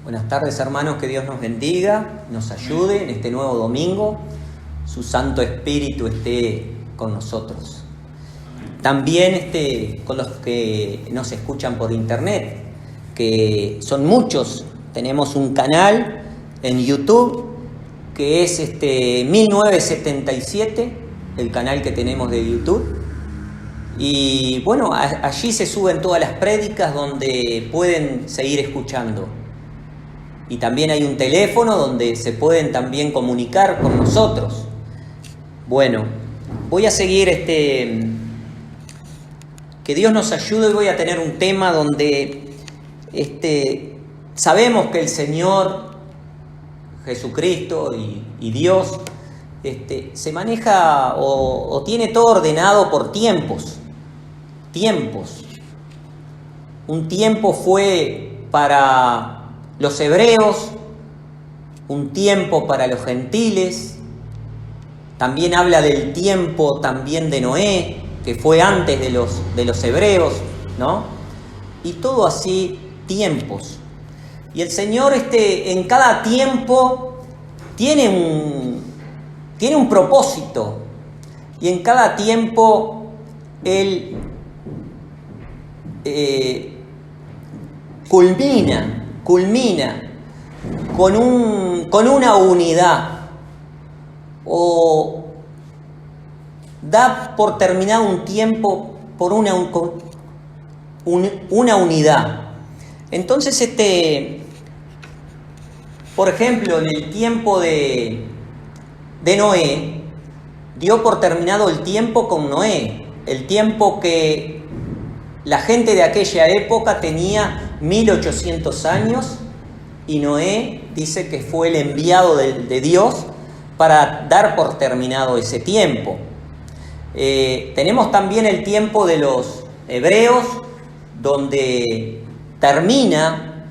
Buenas tardes, hermanos, que Dios nos bendiga, nos ayude en este nuevo domingo, su Santo Espíritu esté con nosotros. También con los que nos escuchan por internet, que son muchos. Tenemos un canal en YouTube que es 1977, el canal que tenemos de YouTube. Y bueno, allí se suben todas las prédicas donde pueden seguir escuchando. Y también hay un teléfono donde se pueden también comunicar con nosotros. Bueno, voy a seguir que Dios nos ayude. Hoy voy a tener un tema donde sabemos que el Señor Jesucristo y Dios se maneja o tiene todo ordenado por tiempos. Un tiempo fue para los hebreos, un tiempo para los gentiles. También habla del tiempo también de Noé, que fue antes de los hebreos, ¿no? Y todo así, tiempos. Y el Señor en cada tiempo tiene un propósito. Y en cada tiempo Él culmina con una unidad, o da por terminado un tiempo por una unidad. Entonces, por ejemplo, en el tiempo de Noé, dio por terminado el tiempo con Noé, el tiempo que la gente de aquella época tenía 1800 años, y Noé dice que fue el enviado de Dios para dar por terminado ese tiempo. Tenemos también el tiempo de los hebreos, donde termina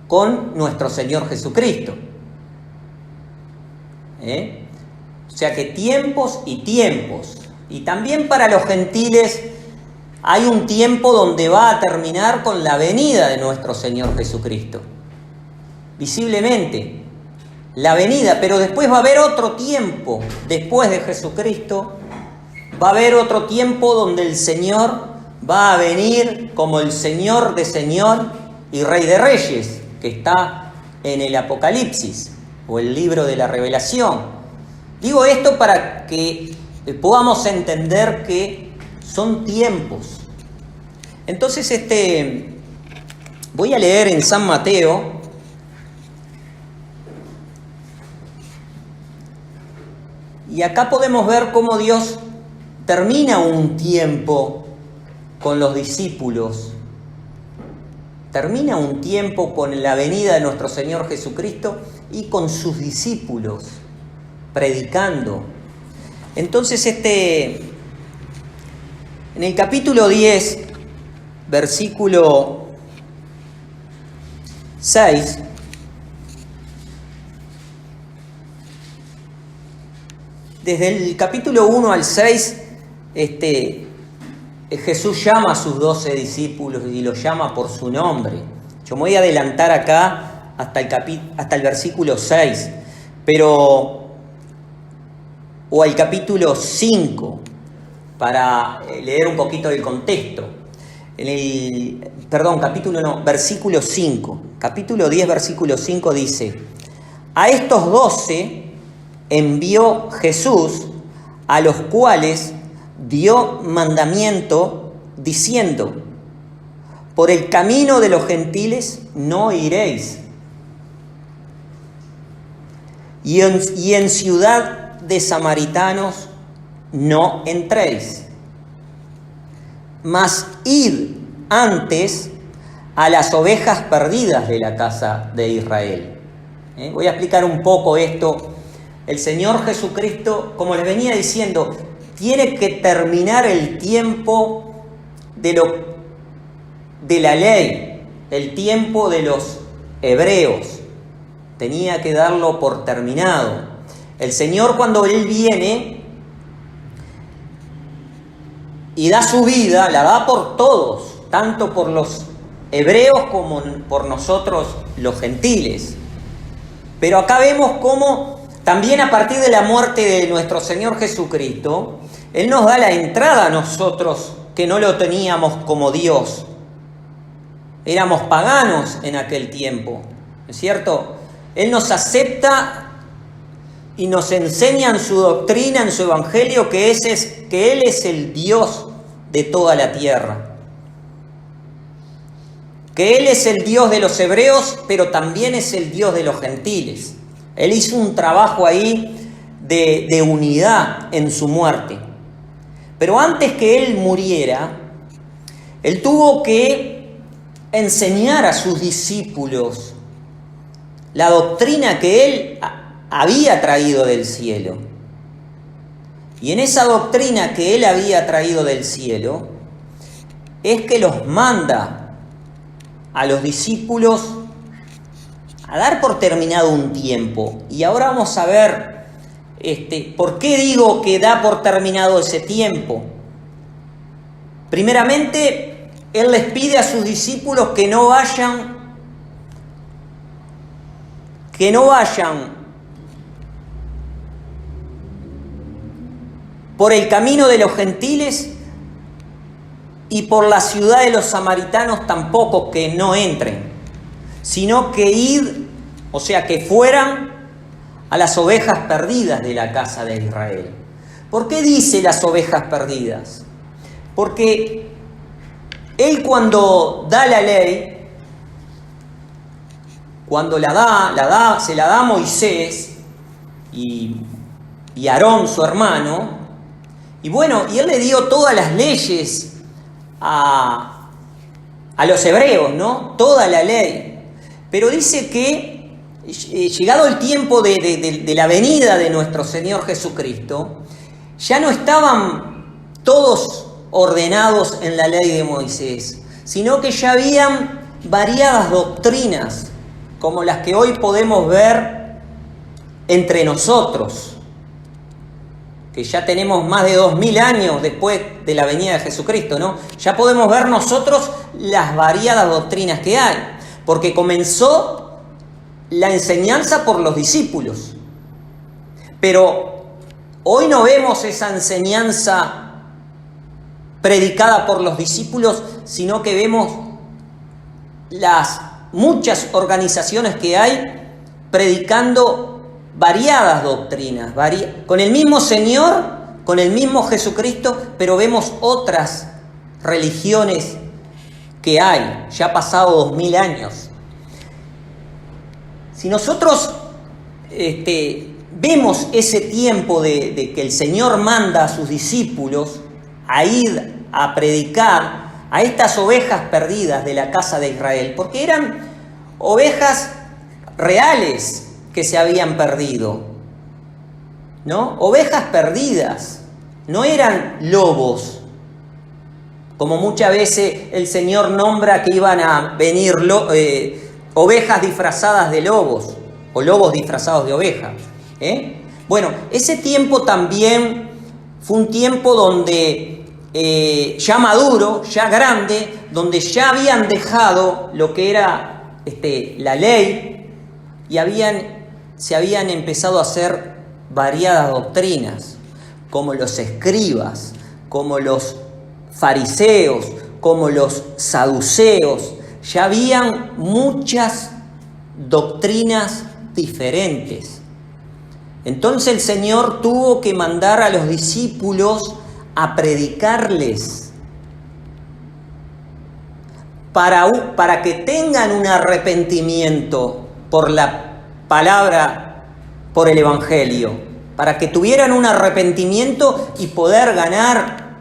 con nuestro Señor Jesucristo. O sea que tiempos y tiempos. Y también para los gentiles hay un tiempo donde va a terminar con la venida de nuestro Señor Jesucristo. Visiblemente, la venida, pero después va a haber otro tiempo, después de Jesucristo, va a haber otro tiempo donde el Señor va a venir como el Señor de Señor y Rey de Reyes, que está en el Apocalipsis, o el libro de la Revelación. Digo esto para que podamos entender que son tiempos. Entonces, voy a leer en San Mateo, y acá podemos ver cómo Dios termina un tiempo con los discípulos. Termina un tiempo con la venida de nuestro Señor Jesucristo y con sus discípulos, predicando. Entonces, en el capítulo 10, versículo 6, desde el capítulo 1 al 6, Jesús llama a sus 12 discípulos y los llama por su nombre. Yo me voy a adelantar acá hasta el versículo 6, o al capítulo 5, para leer un poquito del contexto. Versículo 5. Capítulo 10, versículo 5 dice: a estos 12 envió Jesús, a los cuales dio mandamiento diciendo: por el camino de los gentiles no iréis, y en ciudad de samaritanos no entréis, mas id antes a las ovejas perdidas de la casa de Israel. Voy a explicar un poco esto. El Señor Jesucristo, como les venía diciendo, tiene que terminar el tiempo de la ley, el tiempo de los hebreos. Tenía que darlo por terminado. El Señor, cuando Él viene y da su vida, la da por todos, tanto por los hebreos como por nosotros los gentiles. Pero acá vemos cómo también a partir de la muerte de nuestro Señor Jesucristo, Él nos da la entrada a nosotros que no lo teníamos como Dios. Éramos paganos en aquel tiempo, ¿no es cierto? Él nos acepta y nos enseña en su doctrina, en su evangelio, que Él es el Dios de toda la tierra. Que Él es el Dios de los hebreos, pero también es el Dios de los gentiles. Él hizo un trabajo ahí de unidad en su muerte. Pero antes que Él muriera, Él tuvo que enseñar a sus discípulos la doctrina que Él había traído del cielo. Y en esa doctrina que Él había traído del cielo, es que los manda a los discípulos a dar por terminado un tiempo. Y ahora vamos a ver por qué digo que da por terminado ese tiempo. Primeramente, Él les pide a sus discípulos que no vayan por el camino de los gentiles y por la ciudad de los samaritanos tampoco, que no entren, sino que que fueran a las ovejas perdidas de la casa de Israel. ¿Por qué dice las ovejas perdidas? Porque Él cuando da la ley, cuando se la da a Moisés y Aarón, su hermano, y Él le dio todas las leyes a los hebreos, ¿no? Toda la ley. Pero dice que, llegado el tiempo de la venida de nuestro Señor Jesucristo, ya no estaban todos ordenados en la ley de Moisés, sino que ya habían variadas doctrinas, como las que hoy podemos ver entre nosotros, que ya tenemos más de 2000 años después de la venida de Jesucristo, ¿no? Ya podemos ver nosotros las variadas doctrinas que hay, porque comenzó la enseñanza por los discípulos. Pero hoy no vemos esa enseñanza predicada por los discípulos, sino que vemos las muchas organizaciones que hay predicando variadas doctrinas, con el mismo Señor, con el mismo Jesucristo, pero vemos otras religiones que hay, ya ha pasado 2000 años. Si nosotros vemos ese tiempo de que el Señor manda a sus discípulos a ir a predicar a estas ovejas perdidas de la casa de Israel, porque eran ovejas reales que se habían perdido, ¿no? Ovejas perdidas, no eran lobos, como muchas veces el Señor nombra que iban a venir ovejas disfrazadas de lobos, o lobos disfrazados de ovejas. Ese tiempo también fue un tiempo donde ya maduro, ya grande, donde ya habían dejado lo que era la ley y se habían empezado a hacer variadas doctrinas, como los escribas, como los fariseos, como los saduceos. Ya habían muchas doctrinas diferentes. Entonces el Señor tuvo que mandar a los discípulos a predicarles para que tengan un arrepentimiento por la palabra, por el Evangelio, para que tuvieran un arrepentimiento y poder ganar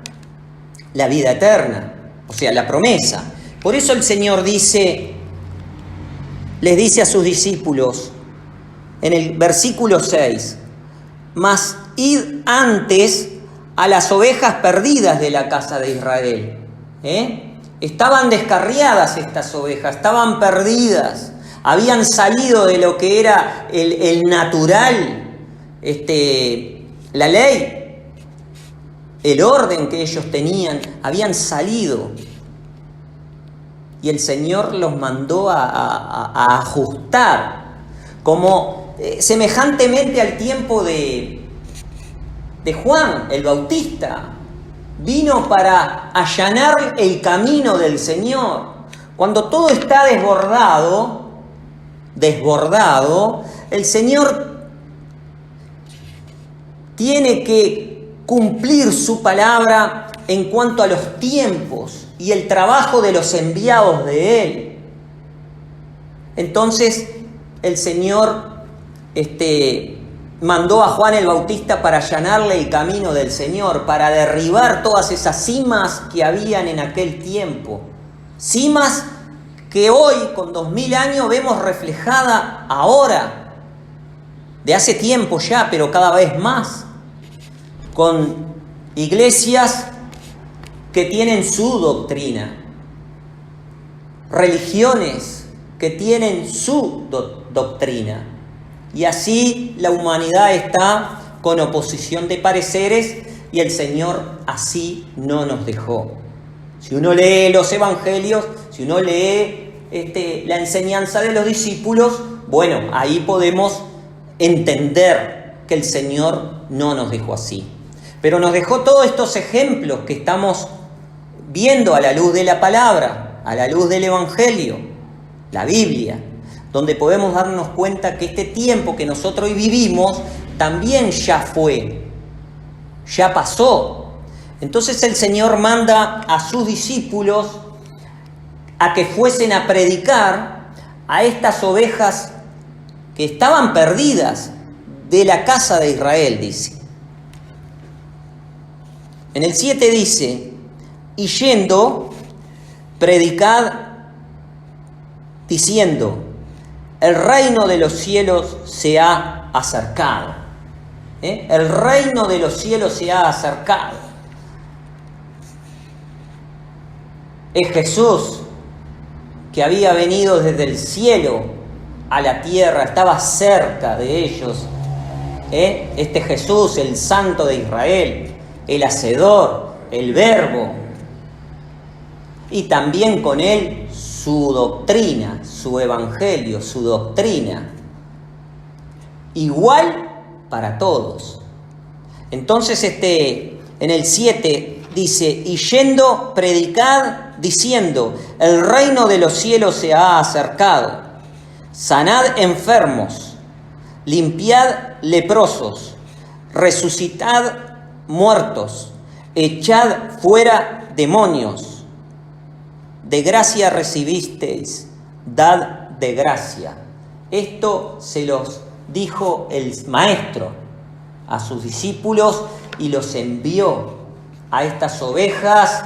la vida eterna, o sea, la promesa. Por eso el Señor les dice a sus discípulos en el versículo 6, mas id antes a las ovejas perdidas de la casa de Israel. Estaban descarriadas estas ovejas, estaban perdidas, habían salido de lo que era el natural, la ley, el orden que ellos tenían, habían salido. y el Señor los mandó a ajustar, como semejantemente al tiempo de Juan el Bautista. Vino para allanar el camino del Señor. Cuando todo está desbordado, el Señor tiene que cumplir su palabra en cuanto a los tiempos y el trabajo de los enviados de Él. Entonces el Señor mandó a Juan el Bautista para allanarle el camino del Señor, para derribar todas esas cimas que habían en aquel tiempo. Cimas que hoy, con 2000 años, vemos reflejada ahora, de hace tiempo ya, pero cada vez más, con iglesias que tienen su doctrina, religiones que tienen su doctrina. Y así la humanidad está con oposición de pareceres y el Señor así no nos dejó. Si uno lee los evangelios, si uno lee la enseñanza de los discípulos, bueno, ahí podemos entender que el Señor no nos dejó así. Pero nos dejó todos estos ejemplos que estamos viendo a la luz de la palabra, a la luz del evangelio, la Biblia, donde podemos darnos cuenta que este tiempo que nosotros hoy vivimos también ya fue, ya pasó. Entonces el Señor manda a sus discípulos a que fuesen a predicar a estas ovejas que estaban perdidas de la casa de Israel, dice. En el 7 dice, y yendo, predicad diciendo, el reino de los cielos se ha acercado. El reino de los cielos se ha acercado. Es Jesús que había venido desde el cielo a la tierra, estaba cerca de ellos. Este Jesús, el Santo de Israel, el Hacedor, el Verbo. Y también con él su doctrina, su evangelio, su doctrina. Igual para todos. Entonces en el 7 dice, y yendo predicad diciendo, el reino de los cielos se ha acercado. Sanad enfermos, limpiad leprosos, resucitad muertos, echad fuera demonios. De gracia recibisteis, dad de gracia. Esto se los dijo el Maestro a sus discípulos y los envió a estas ovejas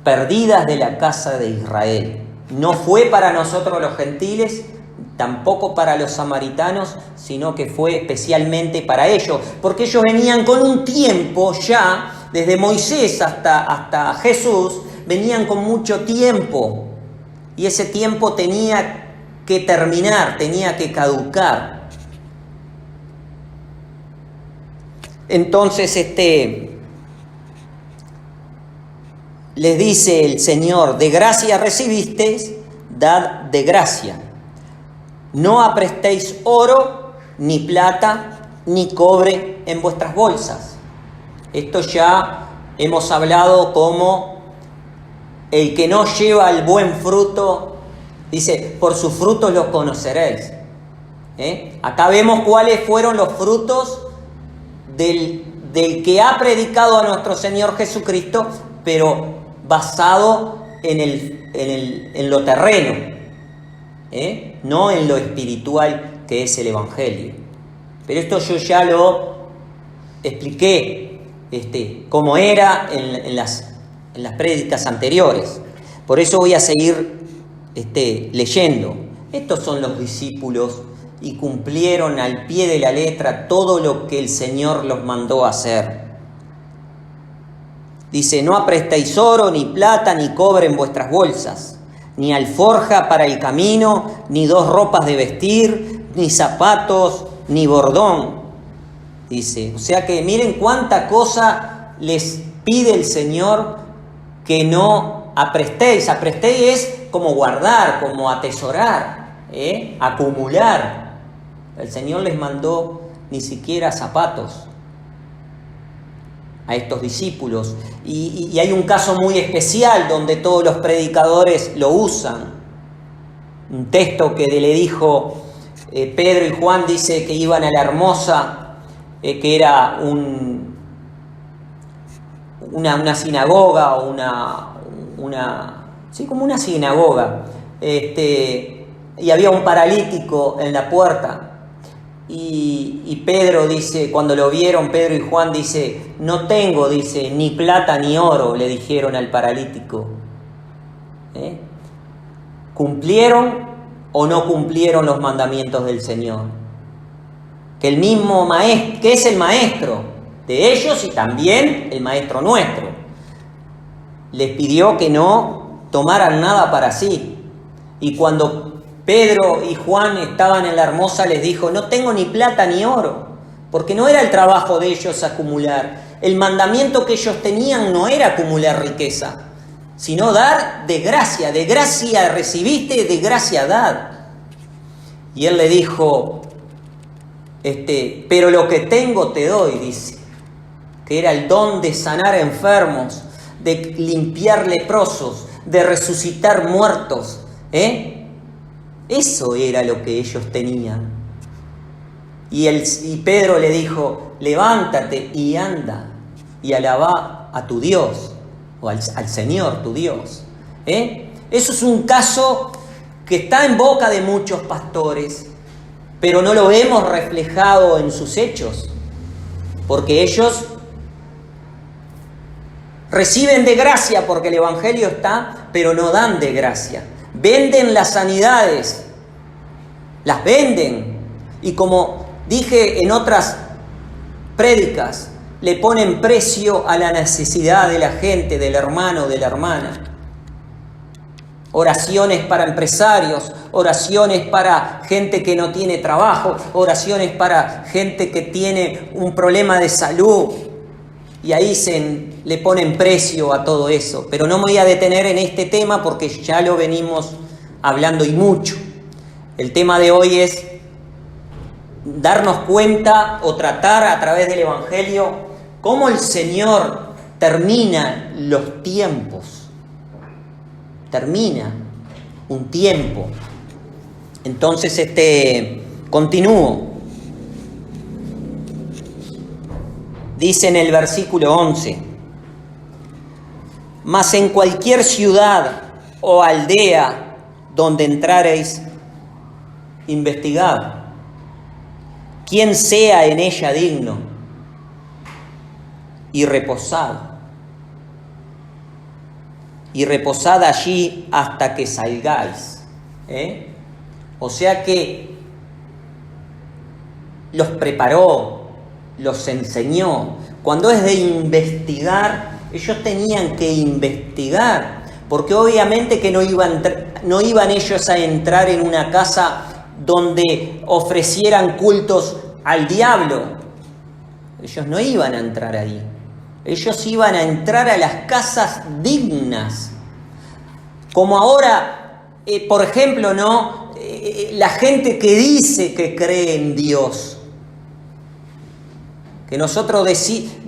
perdidas de la casa de Israel. No fue para nosotros los gentiles, tampoco para los samaritanos, sino que fue especialmente para ellos, porque ellos venían con un tiempo ya, desde Moisés hasta Jesús, venían con mucho tiempo, y ese tiempo tenía que terminar, tenía que caducar. Entonces les dice el Señor, de gracia recibisteis, dad de gracia. No aprestéis oro, ni plata, ni cobre en vuestras bolsas. Esto ya hemos hablado como el que no lleva el buen fruto, dice, por sus frutos los conoceréis. Acá vemos cuáles fueron los frutos del que ha predicado a nuestro Señor Jesucristo, pero basado en lo terreno, no en lo espiritual que es el Evangelio. Pero esto yo ya lo expliqué, cómo era en las prédicas anteriores. Por eso voy a seguir leyendo. Estos son los discípulos y cumplieron al pie de la letra todo lo que el Señor los mandó a hacer. Dice, no aprestéis oro, ni plata, ni cobre en vuestras bolsas, ni alforja para el camino, ni 2 ropas de vestir, ni zapatos, ni bordón. Dice, o sea que miren cuánta cosa les pide el Señor que no aprestéis. Aprestéis es como guardar, como atesorar, acumular. El Señor les mandó ni siquiera zapatos a estos discípulos. Y hay un caso muy especial donde todos los predicadores lo usan. Un texto que le dijo Pedro y Juan, dice que iban a la Hermosa, que era una sinagoga o como una sinagoga. Y había un paralítico en la puerta. Y Pedro dice, cuando lo vieron, Pedro y Juan dice, no tengo, dice, ni plata ni oro, le dijeron al paralítico. ¿Cumplieron o no cumplieron los mandamientos del Señor? Que el mismo maestro, que es el maestro de ellos y también el maestro nuestro, les pidió que no tomaran nada para sí. Y cuando Pedro y Juan estaban en la Hermosa, les dijo, no tengo ni plata ni oro, porque no era el trabajo de ellos acumular. El mandamiento que ellos tenían no era acumular riqueza, sino dar de gracia recibiste, de gracia dad. Y él le dijo, pero lo que tengo te doy, dice, que era el don de sanar enfermos, de limpiar leprosos, de resucitar muertos, Eso era lo que ellos tenían. Y Pedro le dijo, levántate y anda y alabá a tu Dios, o al Señor tu Dios. Eso es un caso que está en boca de muchos pastores, pero no lo vemos reflejado en sus hechos, porque ellos reciben de gracia porque el Evangelio está, pero no dan de gracia. Venden las sanidades, las venden, y como dije en otras prédicas, le ponen precio a la necesidad de la gente, del hermano, de la hermana. Oraciones para empresarios, oraciones para gente que no tiene trabajo, oraciones para gente que tiene un problema de salud. Y ahí le ponen precio a todo eso. Pero no me voy a detener en este tema porque ya lo venimos hablando y mucho. El tema de hoy es darnos cuenta o tratar a través del Evangelio cómo el Señor termina los tiempos. Termina un tiempo. Entonces, continúo. Dice en el versículo 11, mas en cualquier ciudad o aldea donde entrareis, investigad quién sea en ella digno y reposad allí hasta que salgáis. O sea que los preparó, los enseñó. Cuando es de investigar, ellos tenían que investigar, porque obviamente que no iban ellos a entrar en una casa donde ofrecieran cultos al diablo. Ellos no iban a entrar ahí. Ellos iban a entrar a las casas dignas. Como ahora, por ejemplo, la gente que dice que cree en Dios. Que nosotros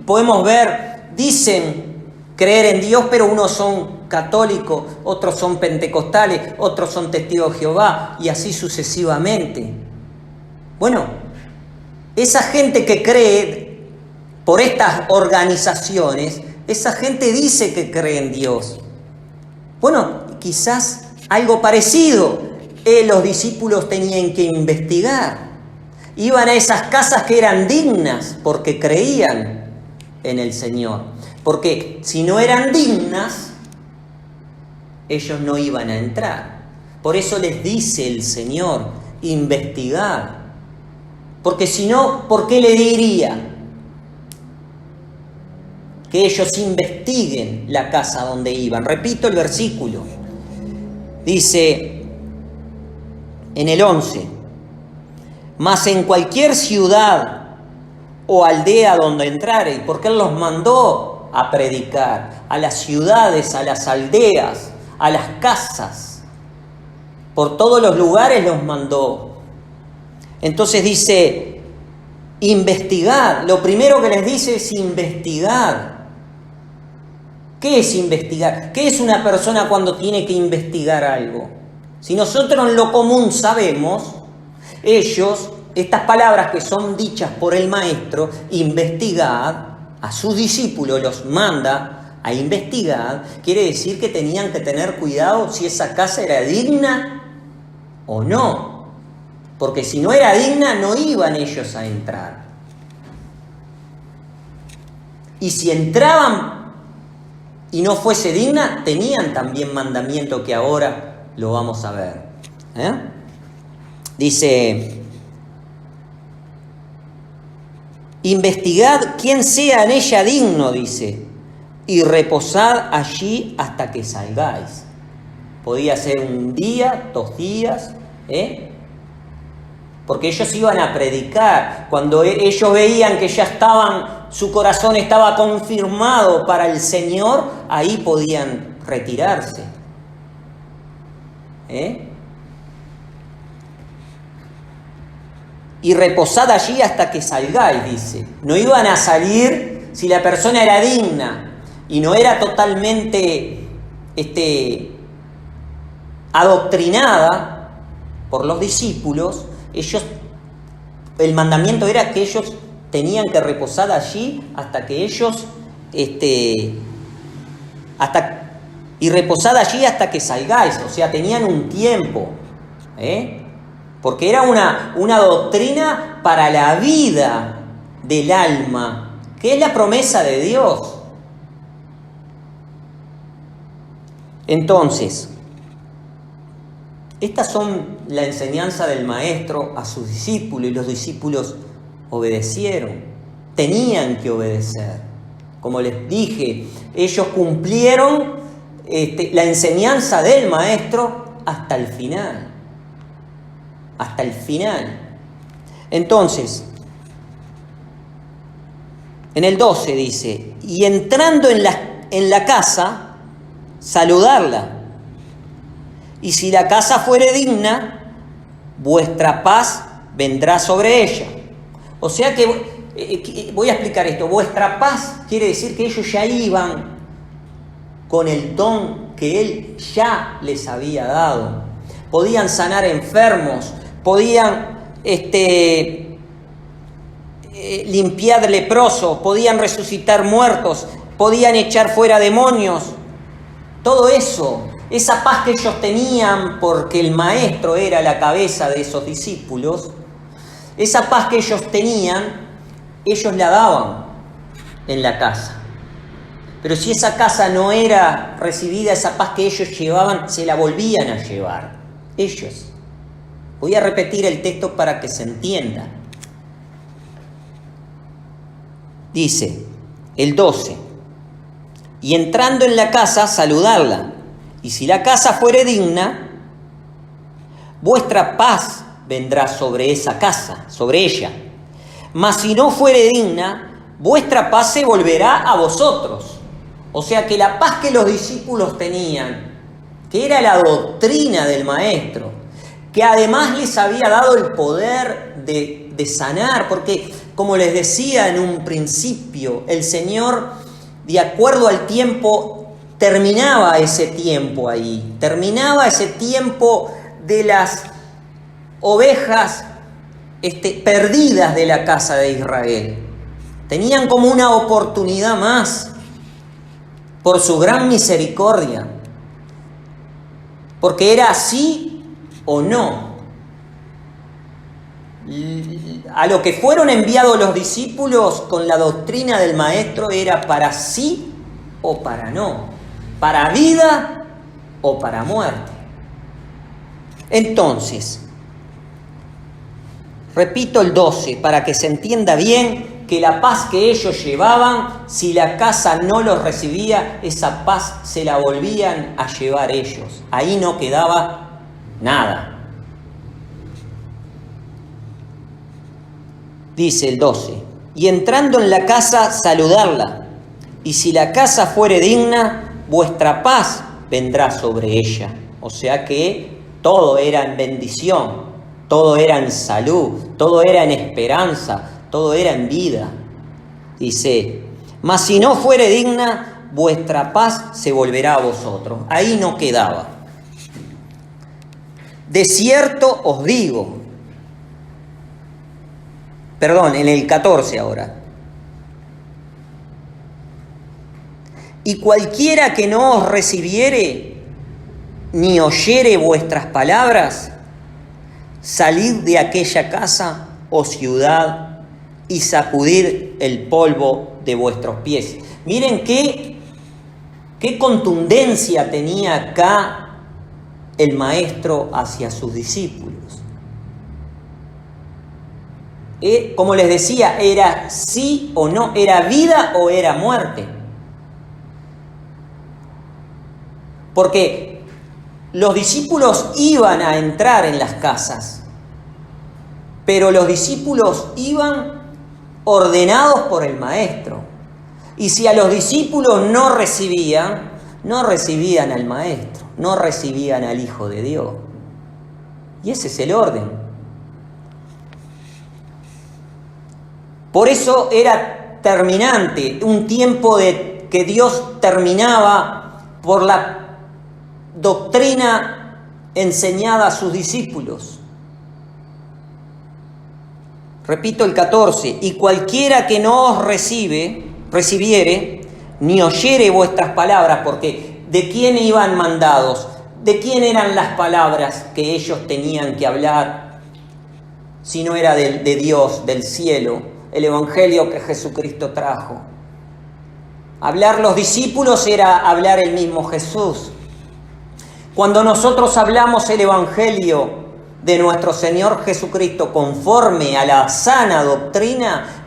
podemos ver, dicen creer en Dios, pero unos son católicos, otros son pentecostales, otros son testigos de Jehová, y así sucesivamente. Bueno, esa gente que cree por estas organizaciones, esa gente dice que cree en Dios. Bueno, quizás algo parecido. Los discípulos tenían que investigar. Iban a esas casas que eran dignas porque creían en el Señor. Porque si no eran dignas, ellos no iban a entrar. Por eso les dice el Señor, investigad. Porque si no, ¿por qué le diría que ellos investiguen la casa donde iban? Repito el versículo. Dice en el 11, mas en cualquier ciudad o aldea donde entrareis, porque Él los mandó a predicar, a las ciudades, a las aldeas. a las casas, por todos los lugares los mandó. Entonces dice, investigad. Lo primero que les dice es investigad. ¿Qué es investigar? ¿Qué es una persona cuando tiene que investigar algo? Si nosotros en lo común sabemos, ellos, estas palabras que son dichas por el maestro, investigad, a sus discípulos los manda a investigar, quiere decir que tenían que tener cuidado si esa casa era digna o no. Porque si no era digna, no iban ellos a entrar. Y si entraban y no fuese digna, tenían también mandamiento que ahora lo vamos a ver. Dice, investigad quién sea en ella digno, dice, y reposad allí hasta que salgáis. Podía ser un día, 2 días, porque ellos iban a predicar. Cuando ellos veían que ya su corazón estaba confirmado para el Señor, ahí podían retirarse. Y reposad allí hasta que salgáis, dice. No iban a salir si la persona era digna y no era totalmente adoctrinada por los discípulos. El mandamiento era que ellos tenían que reposar allí hasta que ellos, y reposad allí hasta que salgáis, o sea, tenían un tiempo, porque era una doctrina para la vida del alma, que es la promesa de Dios. Entonces, estas son la enseñanza del maestro a sus discípulos, y los discípulos obedecieron, tenían que obedecer. Como les dije, ellos cumplieron la enseñanza del maestro hasta el final. Hasta el final. Entonces, en el 12 dice, y entrando en la casa, saludarla. Y si la casa fuere digna, vuestra paz vendrá sobre ella. O sea que, voy a explicar esto, vuestra paz quiere decir que ellos ya iban con el don que Él ya les había dado. Podían sanar enfermos, podían limpiar leprosos, podían resucitar muertos, podían echar fuera demonios. Todo eso, esa paz que ellos tenían porque el maestro era la cabeza de esos discípulos, esa paz que ellos tenían, ellos la daban en la casa. Pero si esa casa no era recibida, esa paz que ellos llevaban, se la volvían a llevar. Ellos. Voy a repetir el texto para que se entienda. Dice, el 12. Y entrando en la casa, saludarla. Y si la casa fuere digna, vuestra paz vendrá sobre esa casa, sobre ella. Mas si no fuere digna, vuestra paz se volverá a vosotros. O sea que la paz que los discípulos tenían, que era la doctrina del maestro, que además les había dado el poder de sanar, porque como les decía en un principio, el Señor, de acuerdo al tiempo, terminaba ese tiempo ahí, terminaba ese tiempo de las ovejas perdidas de la casa de Israel. Tenían como una oportunidad más por su gran misericordia, porque era así o no. A lo que fueron enviados los discípulos con la doctrina del maestro era para sí o para no, para vida o para muerte. Entonces, repito el 12 para que se entienda bien que la paz que ellos llevaban, si la casa no los recibía, esa paz se la volvían a llevar ellos. Ahí no quedaba nada. Dice el 12, y entrando en la casa, saludarla. Y si la casa fuere digna, vuestra paz vendrá sobre ella. O sea que todo era en bendición, todo era en salud, todo era en esperanza, todo era en vida. Dice, mas si no fuere digna, vuestra paz se volverá a vosotros. Ahí no quedaba. De cierto os digo, perdón, en el 14 ahora. Y cualquiera que no os recibiere, ni oyere vuestras palabras, salid de aquella casa o ciudad y sacudid el polvo de vuestros pies. Miren qué contundencia tenía acá el maestro hacia sus discípulos. Como les decía, era sí o no, era vida o era muerte. Porque los discípulos iban a entrar en las casas, pero los discípulos iban ordenados por el maestro. Y si a los discípulos no recibían al maestro, no recibían al Hijo de Dios. Y ese es el orden. Por eso era terminante, un tiempo de que Dios terminaba por la doctrina enseñada a sus discípulos. Repito el 14, y cualquiera que no os recibiere, ni oyere vuestras palabras, porque ¿de quién iban mandados? ¿De quién eran las palabras que ellos tenían que hablar? Si no era de Dios, del cielo, el evangelio que Jesucristo trajo. Hablar los discípulos era hablar el mismo Jesús. Cuando nosotros hablamos el evangelio de nuestro Señor Jesucristo conforme a la sana doctrina,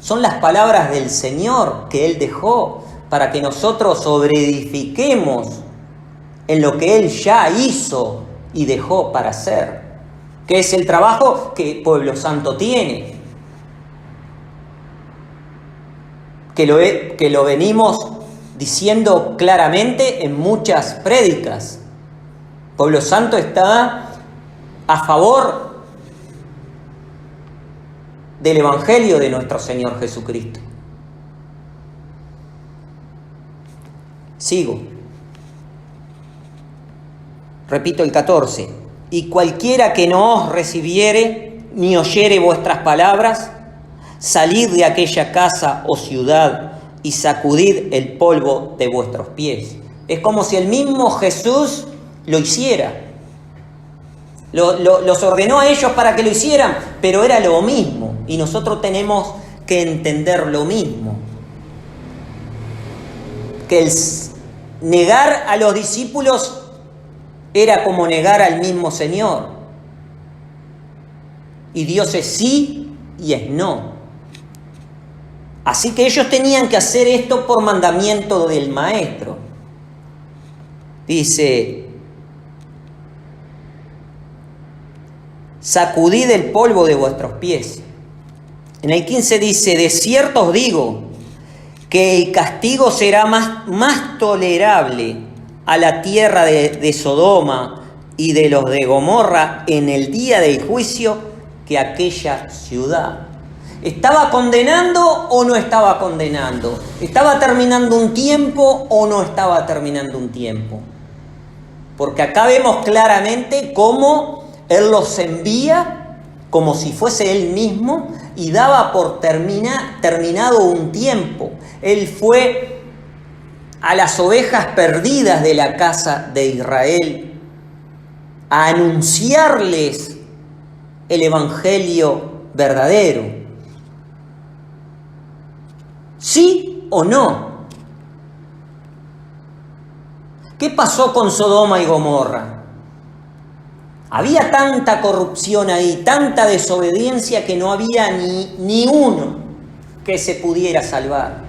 son las palabras del Señor que Él dejó para que nosotros sobreedifiquemos en lo que Él ya hizo y dejó para hacer, que es el trabajo que Pueblo Santo tiene, que lo venimos diciendo claramente en muchas prédicas. Pueblo Santo está a favor del Evangelio de nuestro Señor Jesucristo. Sigo. Repito el 14. Y cualquiera que no os recibiere ni oyere vuestras palabras, salid de aquella casa o ciudad y sacudid el polvo de vuestros pies. Es como si el mismo Jesús lo hiciera. Los ordenó a ellos para que lo hicieran, pero era lo mismo. Y nosotros tenemos que entender lo mismo. Que el negar a los discípulos era como negar al mismo Señor. Y Dios es sí y es no. Así que ellos tenían que hacer esto por mandamiento del maestro. Dice, sacudid el polvo de vuestros pies. En el 15 dice, de cierto os digo que el castigo será más tolerable a la tierra de Sodoma y de los de Gomorra en el día del juicio que aquella ciudad. ¿Estaba condenando o no estaba condenando? ¿Estaba terminando un tiempo o no estaba terminando un tiempo? Porque acá vemos claramente cómo Él los envía como si fuese Él mismo y daba por terminado un tiempo. Él fue a las ovejas perdidas de la casa de Israel a anunciarles el evangelio verdadero. ¿Sí o no? ¿Qué pasó con Sodoma y Gomorra? Había tanta corrupción ahí, tanta desobediencia que no había ni uno que se pudiera salvar.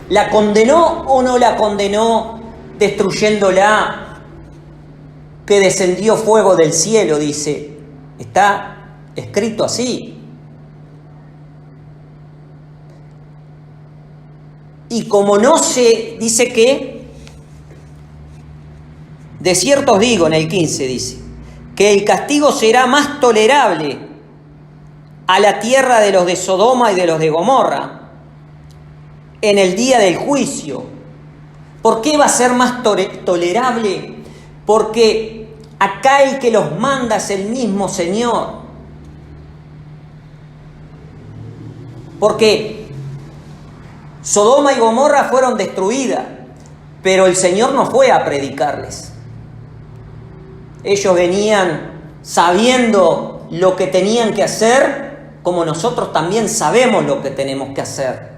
¿La condenó o no la condenó destruyéndola? Que descendió fuego del cielo, dice. Está escrito así. Y como no se dice que De cierto os digo, en el 15 dice, que el castigo será más tolerable a la tierra de los de Sodoma y de los de Gomorra en el día del juicio. ¿Por qué va a ser más tolerable? Porque acá el que los manda es el mismo Señor. Porque Sodoma y Gomorra fueron destruidas, pero el Señor no fue a predicarles. Ellos venían sabiendo lo que tenían que hacer, como nosotros también sabemos lo que tenemos que hacer.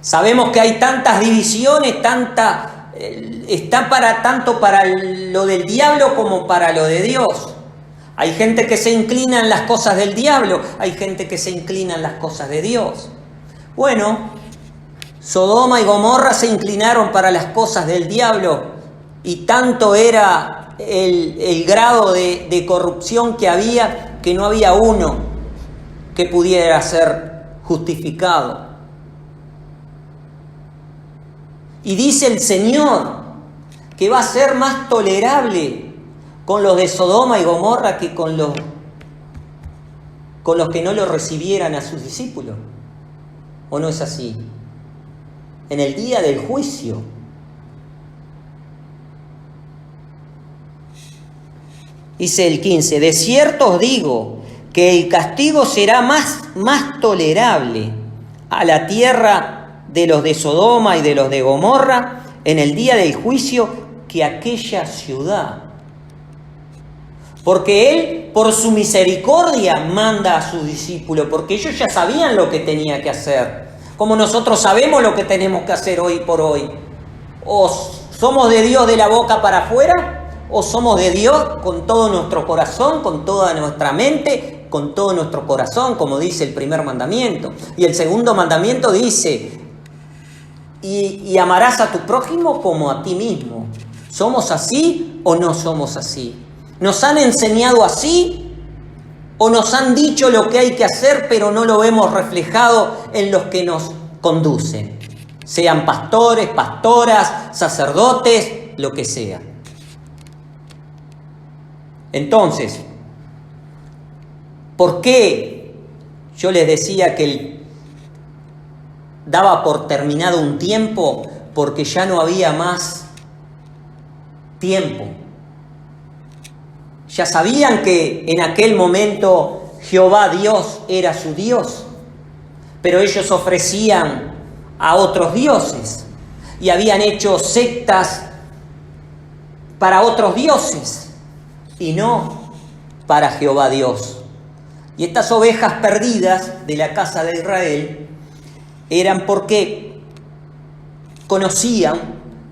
Sabemos que hay tantas divisiones, está tanto para lo del diablo como para lo de Dios. Hay gente que se inclina en las cosas del diablo, hay gente que se inclina en las cosas de Dios. Bueno, Sodoma y Gomorra se inclinaron para las cosas del diablo y tanto era el grado de corrupción que había que no había uno que pudiera ser justificado. Y dice el Señor que va a ser más tolerable con los de Sodoma y Gomorra que con los que no lo recibieran a sus discípulos. ¿O no es así? En el día del juicio. Dice el 15, de cierto os digo que el castigo será más tolerable a la tierra de los de Sodoma y de los de Gomorra en el día del juicio que aquella ciudad. Porque Él, por su misericordia, manda a sus discípulos, porque ellos ya sabían lo que tenía que hacer, como nosotros sabemos lo que tenemos que hacer hoy por hoy. O somos de Dios de la boca para afuera, o somos de Dios con todo nuestro corazón, con toda nuestra mente, con todo nuestro corazón, como dice el primer mandamiento. Y el segundo mandamiento dice, y amarás a tu prójimo como a ti mismo. ¿Somos así o no somos así? ¿Nos han enseñado así o nos han dicho lo que hay que hacer, pero no lo vemos reflejado en los que nos conducen? Sean pastores, pastoras, sacerdotes, lo que sea. Entonces, ¿por qué yo les decía que daba por terminado un tiempo? Porque ya no había más tiempo. Ya sabían que en aquel momento Jehová Dios era su Dios, pero ellos ofrecían a otros dioses y habían hecho sectas para otros dioses y no para Jehová Dios. Y estas ovejas perdidas de la casa de Israel eran porque conocían,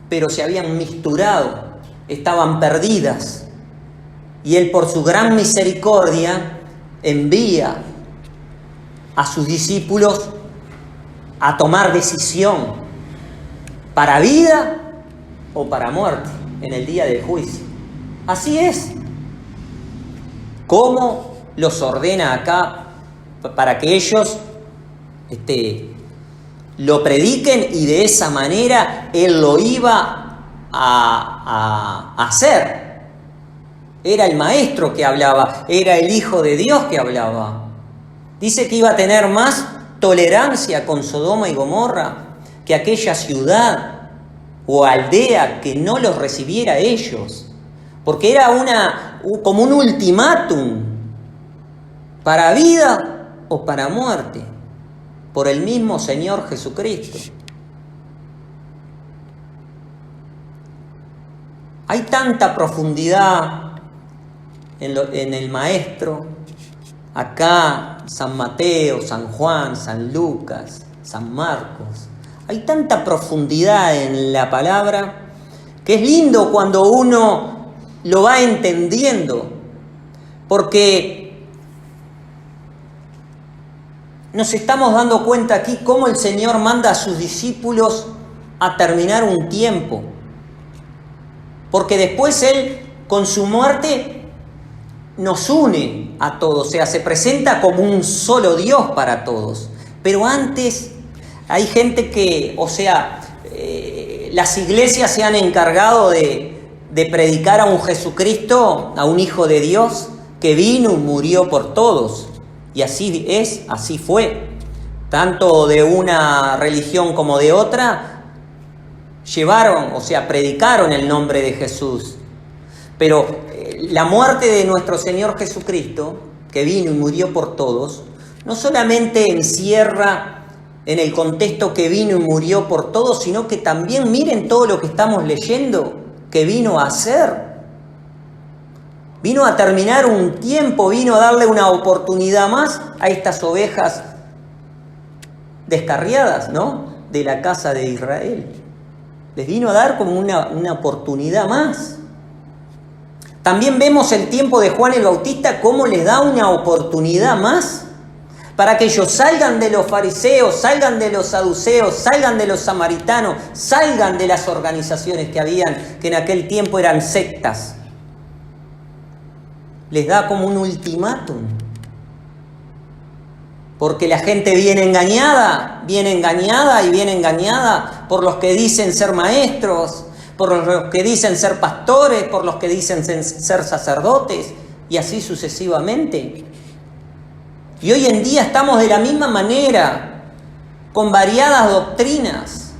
pero se habían misturado, estaban perdidas. Y Él, por su gran misericordia, envía a sus discípulos a tomar decisión para vida o para muerte en el día del juicio. Así es. ¿Cómo los ordena acá para que ellos lo prediquen? Y de esa manera Él lo iba a hacer. Era el maestro que hablaba, era el Hijo de Dios que hablaba. Dice que iba a tener más tolerancia con Sodoma y Gomorra que aquella ciudad o aldea que no los recibiera a ellos. Porque era como un ultimátum para vida o para muerte por el mismo Señor Jesucristo. Hay tanta profundidad en el Maestro, acá San Mateo, San Juan, San Lucas, San Marcos. Hay tanta profundidad en la palabra que es lindo cuando uno lo va entendiendo, porque nos estamos dando cuenta aquí cómo el Señor manda a sus discípulos a terminar un tiempo, porque después Él con su muerte nos une a todos, o sea, se presenta como un solo Dios para todos. Pero antes hay gente que, las iglesias se han encargado de predicar a un Jesucristo, a un Hijo de Dios, que vino y murió por todos. Y así es, así fue. Tanto de una religión como de otra, llevaron, o sea, predicaron el nombre de Jesús. Pero la muerte de nuestro Señor Jesucristo, que vino y murió por todos, no solamente encierra en el contexto que vino y murió por todos, sino que también miren todo lo que estamos leyendo que vino a hacer. Vino a terminar un tiempo, vino a darle una oportunidad más a estas ovejas descarriadas, ¿no?, de la casa de Israel. Les vino a dar como una oportunidad más. También vemos el tiempo de Juan el Bautista, cómo les da una oportunidad más para que ellos salgan de los fariseos, salgan de los saduceos, salgan de los samaritanos, salgan de las organizaciones que habían, que en aquel tiempo eran sectas. Les da como un ultimátum. Porque la gente viene engañada por los que dicen ser maestros, por los que dicen ser pastores, por los que dicen ser sacerdotes, y así sucesivamente. Y hoy en día estamos de la misma manera, con variadas doctrinas.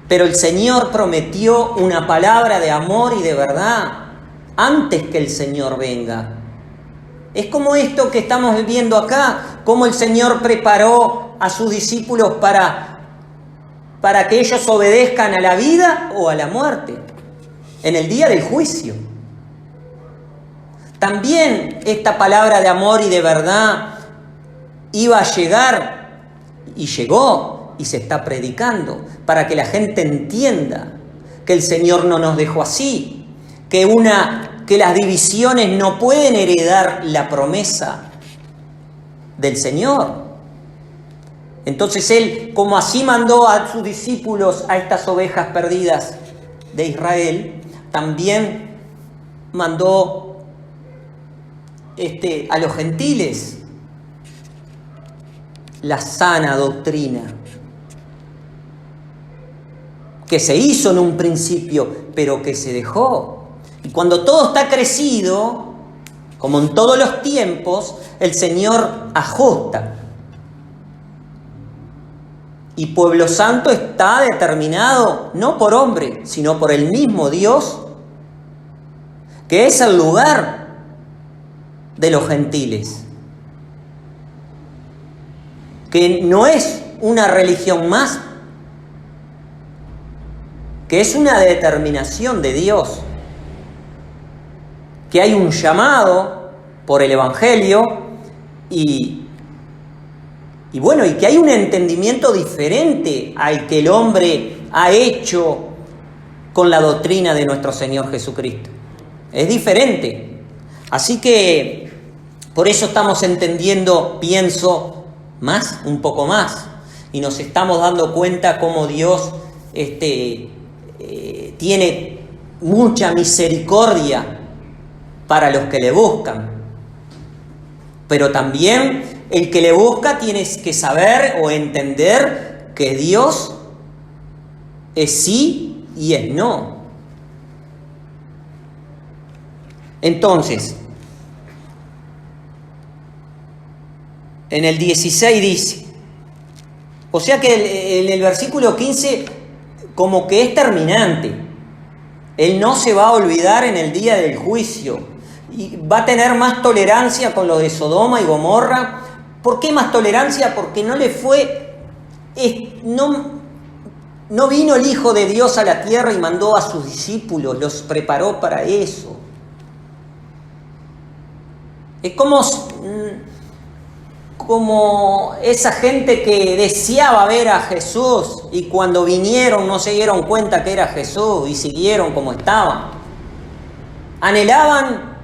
Pero el Señor prometió una palabra de amor y de verdad antes que el Señor venga. Es como esto que estamos viendo acá, cómo el Señor preparó a sus discípulos para que ellos obedezcan a la vida o a la muerte, en el día del juicio. También esta palabra de amor y de verdad iba a llegar, y llegó, y se está predicando, para que la gente entienda que el Señor no nos dejó así, que las divisiones no pueden heredar la promesa del Señor. Entonces Él, como así mandó a sus discípulos, a estas ovejas perdidas de Israel, también mandó a los gentiles la sana doctrina, que se hizo en un principio, pero que se dejó. Y cuando todo está crecido, como en todos los tiempos, el Señor ajusta. Y Pueblo Santo está determinado no por hombre, sino por el mismo Dios, que es el lugar de los gentiles. Que no es una religión más, que es una determinación de Dios. Que hay un llamado por el Evangelio y que hay un entendimiento diferente al que el hombre ha hecho con la doctrina de nuestro Señor Jesucristo. Es diferente. Así que por eso estamos entendiendo, pienso, un poco más. Y nos estamos dando cuenta cómo Dios tiene mucha misericordia para los que le buscan. Pero también el que le busca tiene que saber o entender que Dios es sí y es no. Entonces, en el 16 dice, o sea que en el versículo 15 como que es terminante. Él no se va a olvidar en el día del juicio y va a tener más tolerancia con lo de Sodoma y Gomorra. ¿Por qué más tolerancia? Porque no vino el Hijo de Dios a la tierra y mandó a sus discípulos, los preparó para eso. Es como esa gente que deseaba ver a Jesús y cuando vinieron no se dieron cuenta que era Jesús y siguieron como estaban. Anhelaban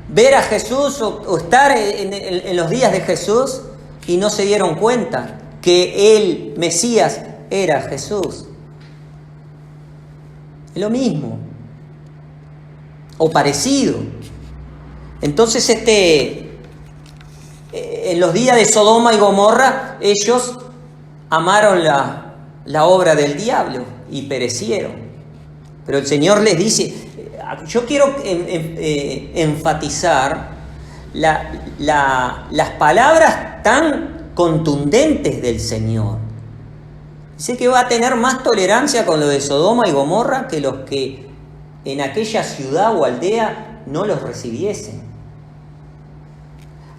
ver a Jesús o estar en los días de Jesús y no se dieron cuenta que el Mesías era Jesús. Es lo mismo o parecido. Entonces en los días de Sodoma y Gomorra ellos amaron la obra del diablo y perecieron. Pero el Señor les dice, yo quiero enfatizar las palabras tan contundentes del Señor. Dice que va a tener más tolerancia con lo de Sodoma y Gomorra que los que en aquella ciudad o aldea no los recibiesen.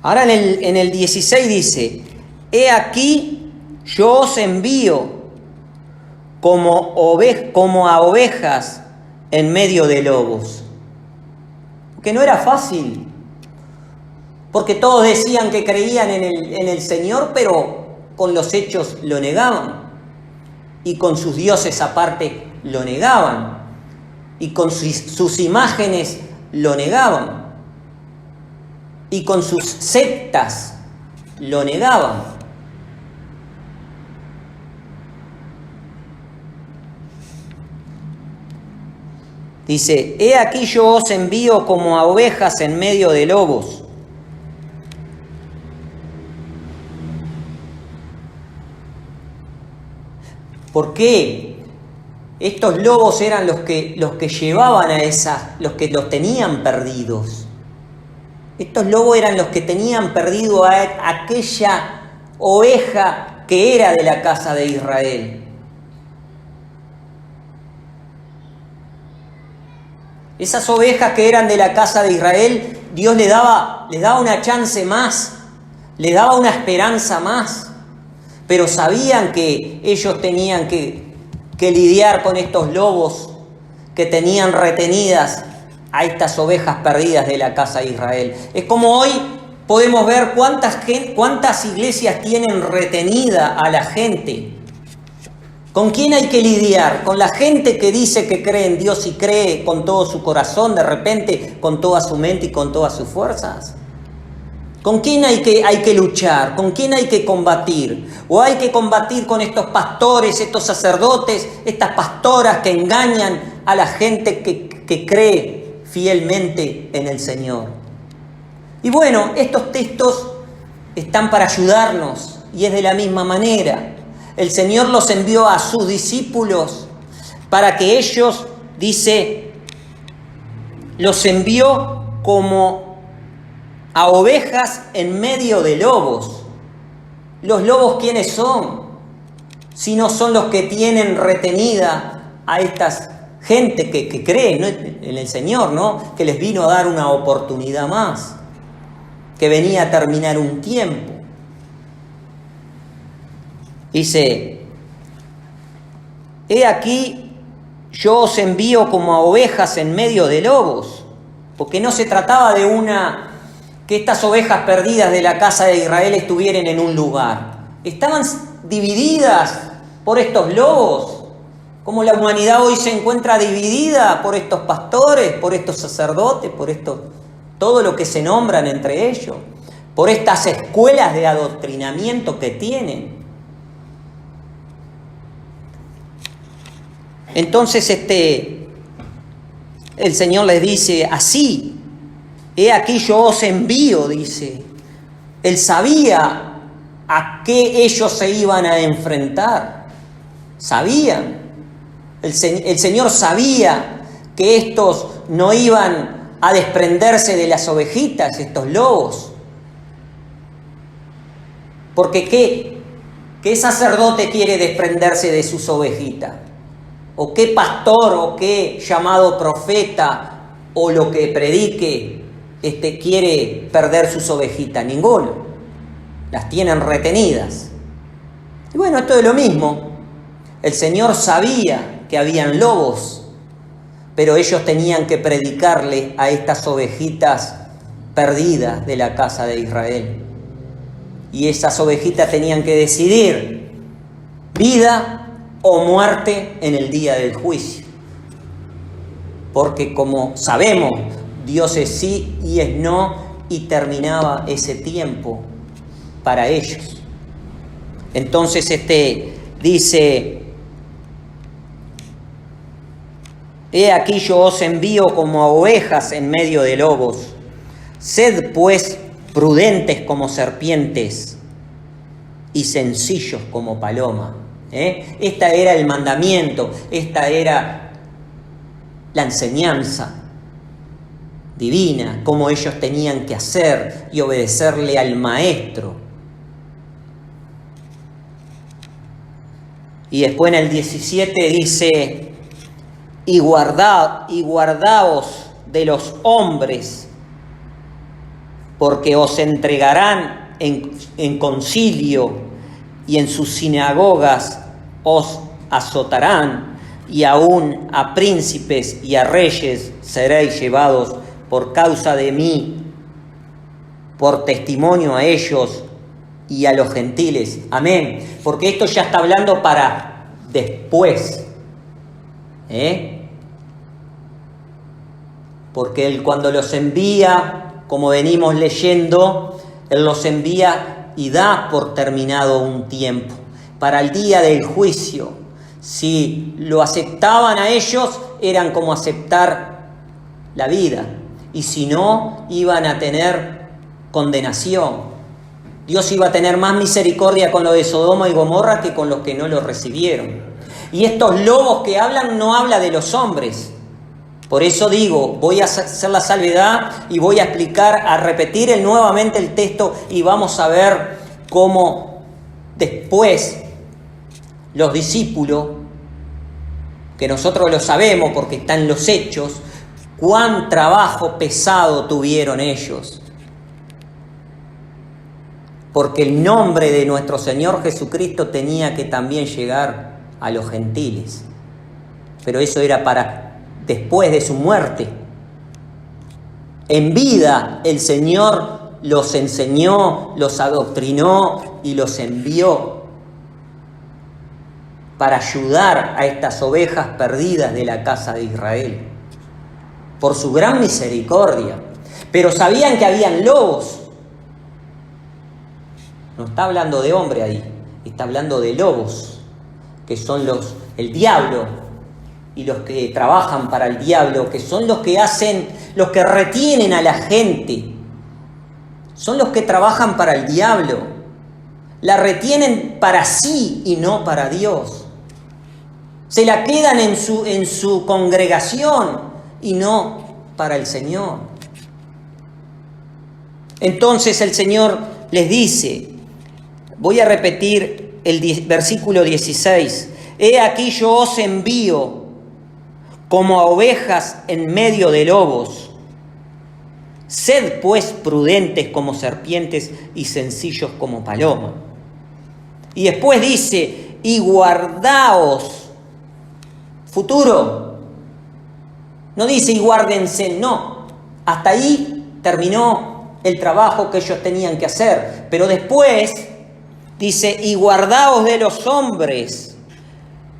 Ahora en el 16 dice, he aquí yo os envío como a ovejas en medio de lobos. Que no era fácil, porque todos decían que creían en el Señor, pero con los hechos lo negaban. Y con sus dioses aparte lo negaban. Y con sus imágenes lo negaban. Y con sus sectas lo negaban. Dice, he aquí yo os envío como a ovejas en medio de lobos. ¿Por qué? Estos lobos eran los que llevaban los que los tenían perdidos. Estos lobos eran los que tenían perdido a aquella oveja que era de la casa de Israel. Esas ovejas que eran de la casa de Israel, Dios les daba una chance más, les daba una esperanza más. Pero sabían que ellos tenían que lidiar con estos lobos que tenían retenidas a estas ovejas perdidas de la casa de Israel. Es como hoy podemos ver cuántas iglesias tienen retenida a la gente. ¿Con quién hay que lidiar? Con la gente que dice que cree en Dios y cree con todo su corazón, de repente con toda su mente y con todas sus fuerzas. ¿Con quién hay que luchar? ¿Con quién hay que combatir? ¿O hay que combatir con estos pastores, estos sacerdotes, estas pastoras que engañan a la gente que cree fielmente en el Señor? Y bueno, estos textos están para ayudarnos y es de la misma manera. El Señor los envió a sus discípulos para que ellos, dice, los envió como a ovejas en medio de lobos. ¿Los lobos quiénes son? Si no son los que tienen retenida a estas gente que cree, ¿no?, en el Señor, ¿no?, que les vino a dar una oportunidad más, que venía a terminar un tiempo. Dice, he aquí yo os envío como a ovejas en medio de lobos, porque no se trataba de que estas ovejas perdidas de la casa de Israel estuvieran en un lugar. Estaban divididas por estos lobos, como la humanidad hoy se encuentra dividida por estos pastores, por estos sacerdotes, por todo lo que se nombran entre ellos, por estas escuelas de adoctrinamiento que tienen. Entonces el Señor les dice así, he aquí yo os envío, dice. Él sabía a qué ellos se iban a enfrentar. Sabían. El Señor sabía que estos no iban a desprenderse de las ovejitas, estos lobos. Porque ¿qué sacerdote quiere desprenderse de sus ovejitas? ¿O qué pastor o qué llamado profeta o lo que predique quiere perder sus ovejitas? Ninguno. Las tienen retenidas. Y bueno, esto es lo mismo. El Señor sabía que habían lobos, pero ellos tenían que predicarle a estas ovejitas perdidas de la casa de Israel. Y esas ovejitas tenían que decidir vida o muerte en el día del juicio. Porque como sabemos, Dios es sí y es no, y terminaba ese tiempo para ellos. Entonces dice, he aquí yo os envío como a ovejas en medio de lobos. Sed pues prudentes como serpientes y sencillos como paloma. Esta era el mandamiento, esta era la enseñanza divina, cómo ellos tenían que hacer y obedecerle al maestro. Y después en el 17 dice, y guardaos de los hombres, porque os entregarán en concilio y en sus sinagogas os azotarán, y aún a príncipes y a reyes seréis llevados por causa de mí, por testimonio a ellos y a los gentiles. Amén. Porque esto ya está hablando para después. Porque Él cuando los envía, como venimos leyendo, Él los envía y da por terminado un tiempo. Para el día del juicio, si lo aceptaban a ellos, eran como aceptar la vida. Y si no, iban a tener condenación. Dios iba a tener más misericordia con los de Sodoma y Gomorra que con los que no lo recibieron. Y estos lobos que hablan no habla de los hombres. Por eso digo, voy a hacer la salvedad y voy a explicar, a repetir nuevamente el texto y vamos a ver cómo después los discípulos, que nosotros lo sabemos porque están los hechos, cuán trabajo pesado tuvieron ellos. Porque el nombre de nuestro Señor Jesucristo tenía que también llegar a los gentiles. Pero eso era para después de su muerte. En vida el Señor los enseñó, los adoctrinó y los envió para ayudar a estas ovejas perdidas de la casa de Israel. Por su gran misericordia. Pero sabían que habían lobos. No está hablando de hombre ahí, está hablando de lobos, que son el diablo y los que trabajan para el diablo, que son los que retienen a la gente. Son los que trabajan para el diablo. La retienen para sí y no para Dios. Se la quedan en su congregación y no para el Señor. Entonces el Señor les dice, voy a repetir el versículo 16. He aquí yo os envío como a ovejas en medio de lobos. Sed pues prudentes como serpientes y sencillos como paloma. Y después dice, y guardaos. Futuro. No dice y guárdense, no. Hasta ahí terminó el trabajo que ellos tenían que hacer. Pero después dice, y guardaos de los hombres,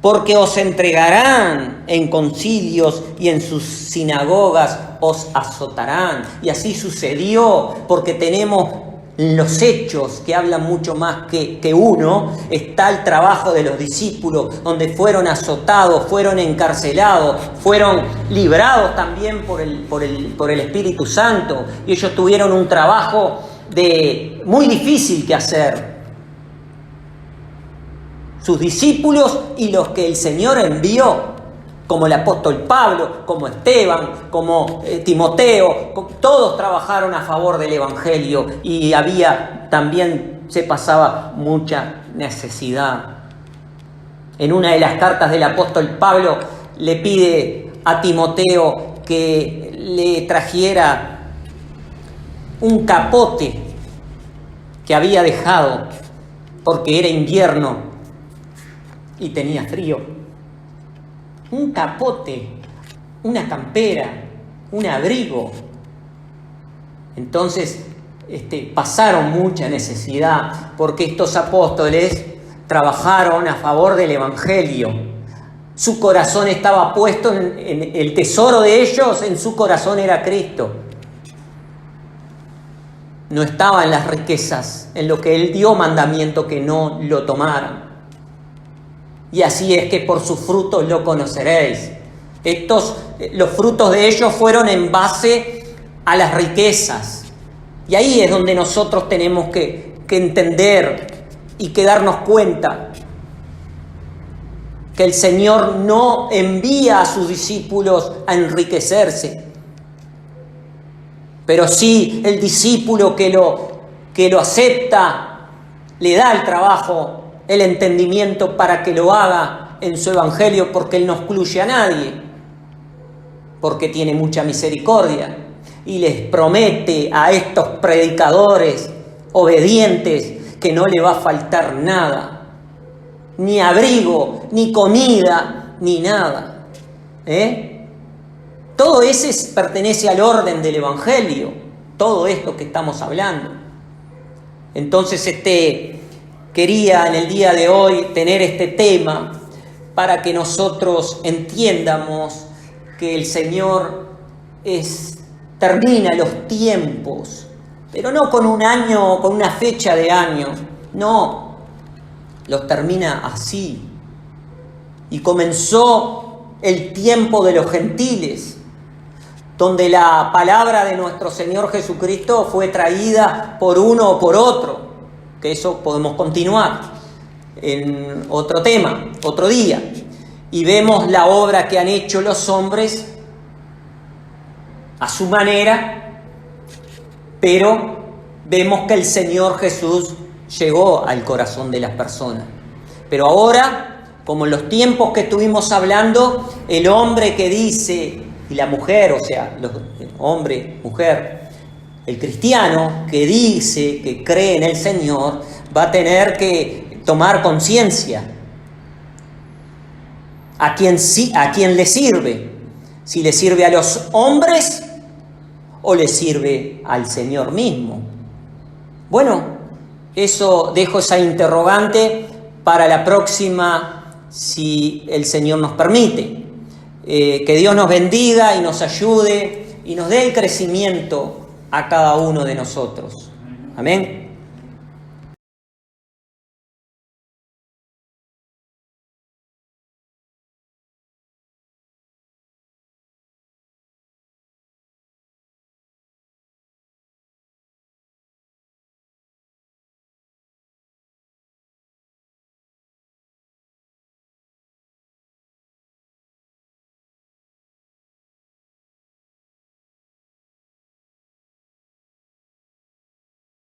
porque os entregarán en concilios y en sus sinagogas os azotarán. Y así sucedió, porque tenemos los hechos que hablan mucho más que uno. Está el trabajo de los discípulos, donde fueron azotados, fueron encarcelados, fueron librados también por el Espíritu Santo. Y ellos tuvieron un trabajo muy difícil que hacer. Sus discípulos y los que el Señor envió, como el apóstol Pablo, como Esteban, como Timoteo, todos trabajaron a favor del Evangelio y también se pasaba mucha necesidad. En una de las cartas del apóstol Pablo le pide a Timoteo que le trajera un capote que había dejado porque era invierno y tenía frío. Un capote, una campera, un abrigo. Entonces pasaron mucha necesidad porque estos apóstoles trabajaron a favor del Evangelio. Su corazón estaba puesto en el tesoro de ellos, en su corazón era Cristo. No estaba en las riquezas, en lo que Él dio mandamiento que no lo tomaran. Y así es que por sus frutos lo conoceréis. Los frutos de ellos fueron en base a las riquezas. Y ahí es donde nosotros tenemos que entender y que darnos cuenta que el Señor no envía a sus discípulos a enriquecerse, pero sí el discípulo que lo acepta, le da el trabajo, el entendimiento para que lo haga en su evangelio, porque Él no excluye a nadie, porque tiene mucha misericordia y les promete a estos predicadores obedientes que no le va a faltar nada, ni abrigo, ni comida, ni nada. Todo ese pertenece al orden del evangelio, todo esto que estamos hablando. Entonces quería en el día de hoy tener este tema para que nosotros entiendamos que el Señor termina los tiempos, pero no con un año, con una fecha de año, no, los termina así. Y comenzó el tiempo de los gentiles, donde la palabra de nuestro Señor Jesucristo fue traída por uno o por otro, que eso podemos continuar en otro tema, otro día. Y vemos la obra que han hecho los hombres a su manera, pero vemos que el Señor Jesús llegó al corazón de las personas. Pero ahora, como en los tiempos que estuvimos hablando, el hombre que dice, y la mujer, o sea, hombre, mujer, el cristiano que dice que cree en el Señor, va a tener que tomar conciencia a quién le sirve, si le sirve a los hombres o le sirve al Señor mismo. Bueno, dejo esa interrogante para la próxima, si el Señor nos permite. Que Dios nos bendiga y nos ayude y nos dé el crecimiento a cada uno de nosotros. Amén.